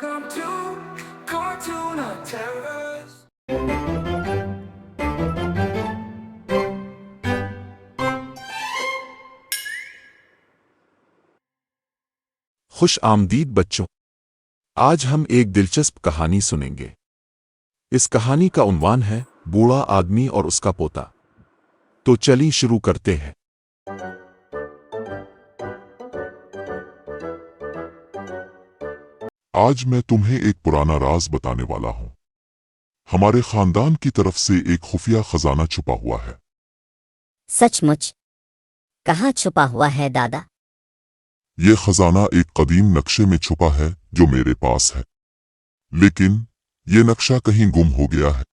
Welcome to Cartoon Terrors. خوش آمدید بچوں، آج ہم ایک دلچسپ کہانی سنیں گے۔ اس کہانی کا عنوان ہے بوڑھا آدمی اور اس کا پوتا۔ تو چلیں شروع کرتے ہیں۔ آج میں تمہیں ایک پرانا راز بتانے والا ہوں۔ ہمارے خاندان کی طرف سے ایک خفیہ خزانہ چھپا ہوا ہے۔ سچ مچ؟ کہاں چھپا ہوا ہے دادا؟ یہ خزانہ ایک قدیم نقشے میں چھپا ہے جو میرے پاس ہے، لیکن یہ نقشہ کہیں گم ہو گیا ہے۔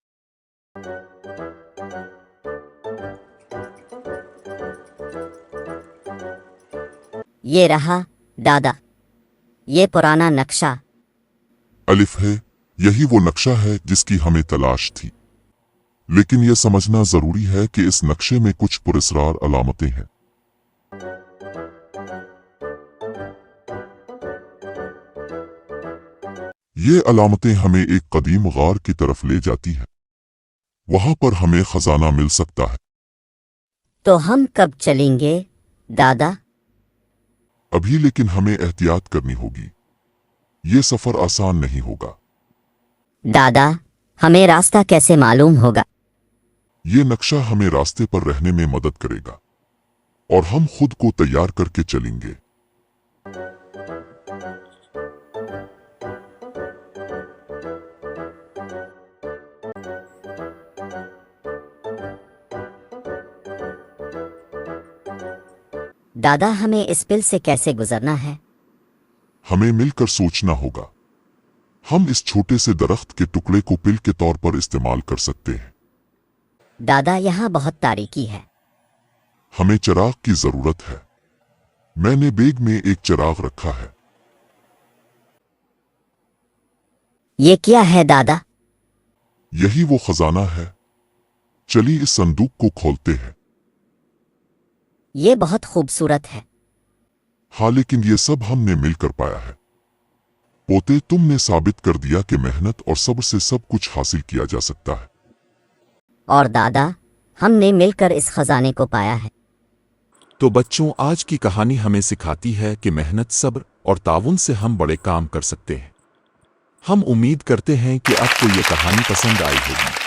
یہ رہا دادا، یہ پرانا نقشہ۔ الف ہے، یہی وہ نقشہ ہے جس کی ہمیں تلاش تھی، لیکن یہ سمجھنا ضروری ہے کہ اس نقشے میں کچھ پراسرار علامتیں ہیں۔ یہ علامتیں ہمیں ایک قدیم غار کی طرف لے جاتی ہیں۔ وہاں پر ہمیں خزانہ مل سکتا ہے۔ تو ہم کب چلیں گے دادا؟ ابھی، لیکن ہمیں احتیاط کرنی ہوگی۔ یہ سفر آسان نہیں ہوگا۔ دادا، ہمیں راستہ کیسے معلوم ہوگا؟ یہ نقشہ ہمیں راستے پر رہنے میں مدد کرے گا، اور ہم خود کو تیار کر کے چلیں گے۔ دادا، ہمیں اس پل سے کیسے گزرنا ہے؟ ہمیں مل کر سوچنا ہوگا۔ ہم اس چھوٹے سے درخت کے ٹکڑے کو پل کے طور پر استعمال کر سکتے ہیں۔ دادا، یہاں بہت تاریکی ہے۔ ہمیں چراغ کی ضرورت ہے۔ میں نے بیگ میں ایک چراغ رکھا ہے۔ یہ کیا ہے دادا؟ یہی وہ خزانہ ہے۔ چلیے اس صندوق کو کھولتے ہیں۔ یہ بہت خوبصورت ہے۔ ہاں، لیکن یہ سب ہم نے مل کر پایا ہے۔ پوتے، تم نے ثابت کر دیا کہ محنت اور صبر سے سب کچھ حاصل کیا جا سکتا ہے۔ اور دادا، ہم نے مل کر اس خزانے کو پایا ہے۔ تو بچوں، آج کی کہانی ہمیں سکھاتی ہے کہ محنت، صبر اور تعاون سے ہم بڑے کام کر سکتے ہیں۔ ہم امید کرتے ہیں کہ آپ کو یہ کہانی پسند آئی ہوگی۔